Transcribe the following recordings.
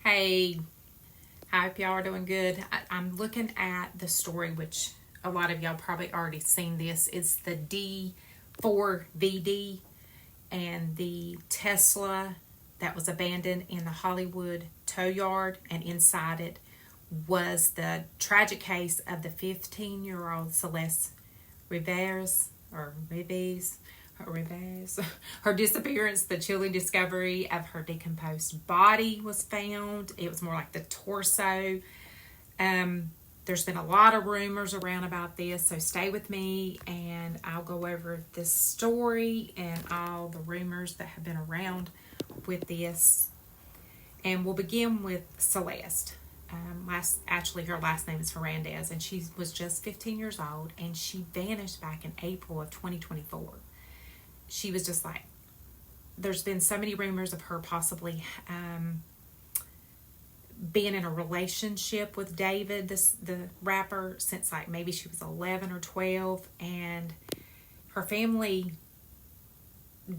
Hey, I hope y'all are doing good. I'm looking at the story, which a lot of y'all probably already seen this. It's the D4VD and the Tesla that was abandoned in the Hollywood tow yard, and inside it was the tragic case of the 15-year-old Celeste Rivas, her disappearance. The chilling discovery of her decomposed body was found. It was more like the torso. There's been a lot of rumors around about this, so stay with me and I'll go over this story and all the rumors that have been around with this. And we'll begin with Celeste. Her last name is Hernandez, and she was just 15 years old, and she vanished back in April of 2024. She was just like, there's been so many rumors of her possibly being in a relationship with David, the rapper, since like maybe she was 11 or 12, and her family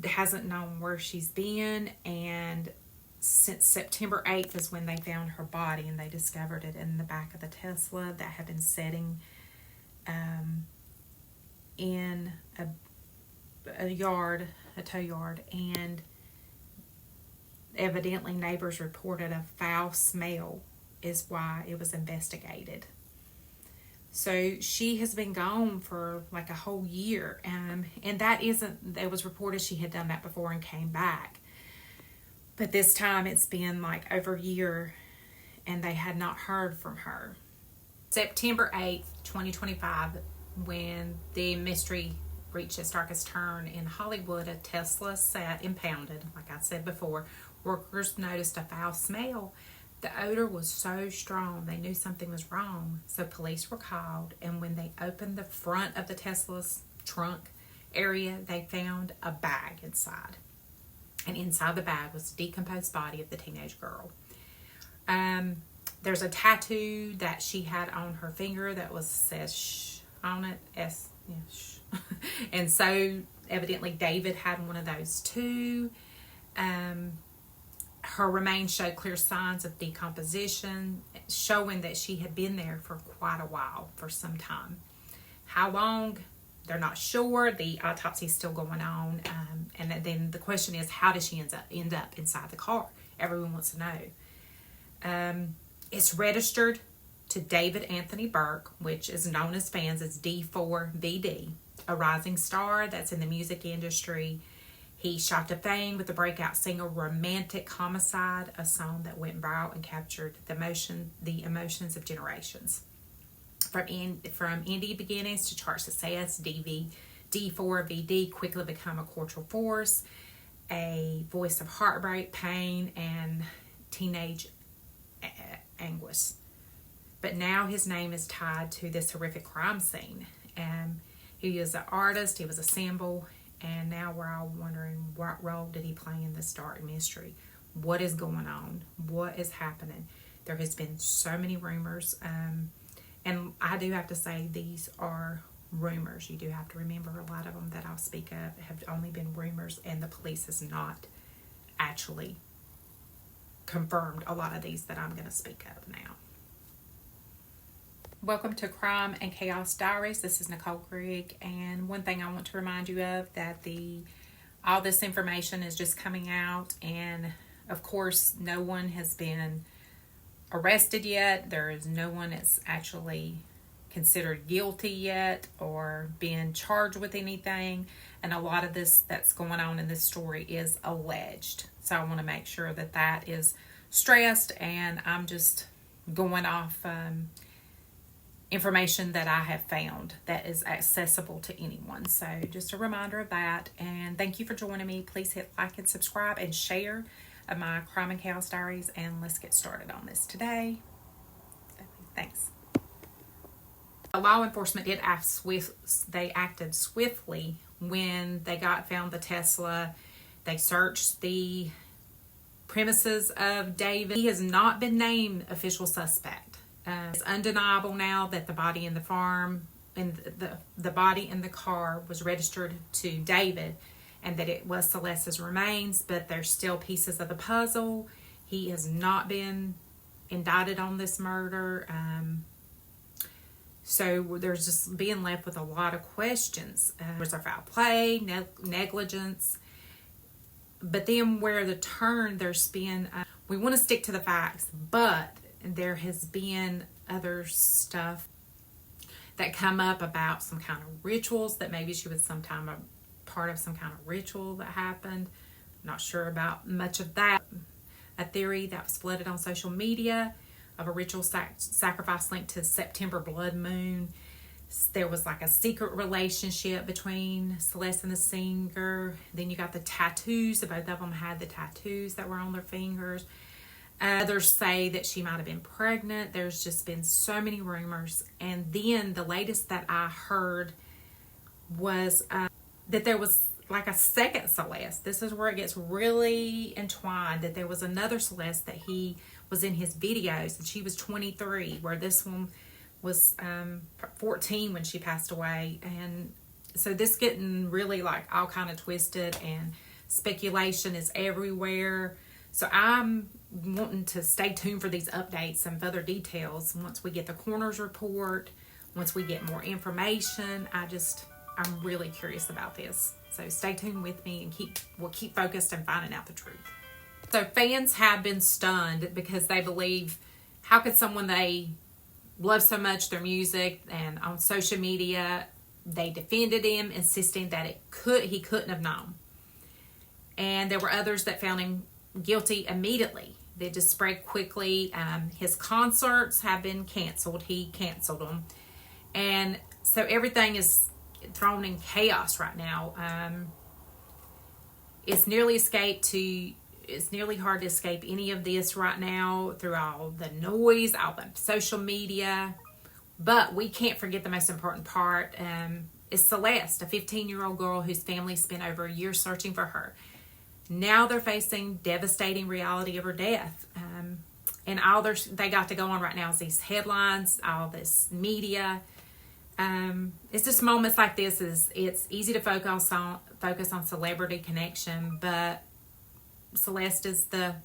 hasn't known where she's been, and since September 8th is when they found her body, and they discovered it in the back of the Tesla that had been sitting in a tow yard, and evidently neighbors reported a foul smell is why it was investigated. So she has been gone for like a whole year, and it was reported she had done that before and came back. But this time it's been like over a year and they had not heard from her. September 8th, 2025, when the mystery reached its darkest turn in Hollywood, a Tesla sat impounded. Like I said before, workers noticed a foul smell. The odor was so strong they knew something was wrong. So police were called, and when they opened the front of the Tesla's trunk area, they found a bag inside. And inside the bag was the decomposed body of the teenage girl. There's a tattoo that she had on her finger that says "shh" on it. Shh. And so evidently David had one of those too. Her remains showed clear signs of decomposition, showing that she had been there for quite a while, for some time. How long? They're not sure. The autopsy is still going on. And then the question is, how did she end up inside the car? Everyone wants to know. It's registered to David Anthony Burke, which is known as fans as D4VD, a rising star that's in the music industry. He shot to fame with the breakout single Romantic Homicide, a song that went viral and captured the emotions of generations. From indie beginnings to chart success, D4VD quickly became a cultural force, a voice of heartbreak, pain, and teenage anguish. But now his name is tied to this horrific crime scene. He is an artist, he was a symbol, and now we're all wondering, what role did he play in this dark mystery? What is going on? What is happening? There has been so many rumors. And I do have to say, these are rumors. You do have to remember a lot of them that I'll speak of have only been rumors, and the police has not actually confirmed a lot of these that I'm going to speak of now. Welcome to Crime and Chaos Diaries. This is Nicole Grigg, and one thing I want to remind you of, that all this information is just coming out, and of course no one has been arrested yet. There is no one that's actually considered guilty yet or been charged with anything, and a lot of this that's going on in this story is alleged. So I want to make sure that is stressed, and I'm just going off information that I have found that is accessible to anyone. So just a reminder of that, and thank you for joining me. Please hit like and subscribe and share my Crime and Chaos Diaries, and let's get started on this today. Thanks. Law enforcement did act they acted swiftly when they found the Tesla. They searched the premises of David. He has not been named official suspect. It's undeniable now that the body in the farm and the body in the car was registered to David, and that it was Celeste's remains, but there's still pieces of the puzzle. He has not been indicted on this murder. So there's just being left with a lot of questions. Was there foul play, negligence? But then where the turn, there's been, we want to stick to the facts, but there has been other stuff that come up about some kind of rituals, that maybe she was sometime a part of some kind of ritual that happened. Not sure about much of that. A theory that was flooded on social media of a ritual sacrifice linked to September blood moon. There was like a secret relationship between Celeste and the singer. Then you got the tattoos. Both of them had the tattoos that were on their fingers. Others say that she might have been pregnant. There's just been so many rumors. And then the latest that I heard was that there was like a second Celeste. This is where it gets really entwined. That there was another Celeste that he was in his videos, and she was 23, where this one was 14 when she passed away. And so this getting really like all kind of twisted, and speculation is everywhere. So I'm wanting to stay tuned for these updates and further details once we get the coroner's report, once we get more information. I'm really curious about this. So stay tuned with me, and we'll keep focused and finding out the truth. So fans have been stunned because they believe, how could someone they love so much, their music, and on social media, they defended him, insisting that he couldn't have known. And there were others that found him guilty immediately. They just spread quickly. His concerts have been canceled. He canceled them. And so everything is thrown in chaos right now. It's nearly hard to escape any of this right now through all the noise, all the social media. But we can't forget the most important part. Is Celeste, a 15-year-old girl whose family spent over a year searching for her. Now they're facing devastating reality of her death. And all they got to go on right now is these headlines, all this media. It's just moments like this. It's easy to focus on celebrity connection, but Celeste is the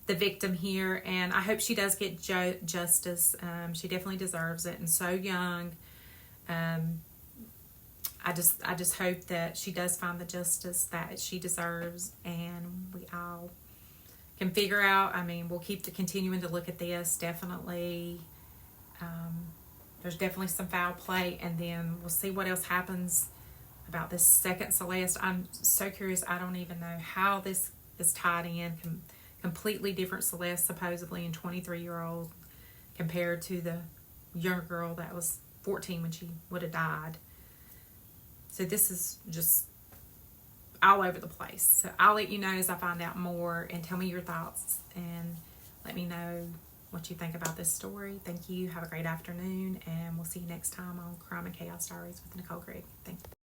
victim here, and I hope she does get justice. She definitely deserves it, and so young. I just hope that she does find the justice that she deserves, and we all can figure out. I mean, we'll keep continuing to look at this. Definitely, there's definitely some foul play, and then we'll see what else happens about this second Celeste. I'm so curious. I don't even know how this is tied in. Completely different Celeste, supposedly, and 23-year-old compared to the younger girl that was 14 when she would have died. So this is just all over the place. So I'll let you know as I find out more, and tell me your thoughts, and let me know what you think about this story. Thank you. Have a great afternoon, and we'll see you next time on Crime and Chaos Stories with Nicole Craig. Thank you.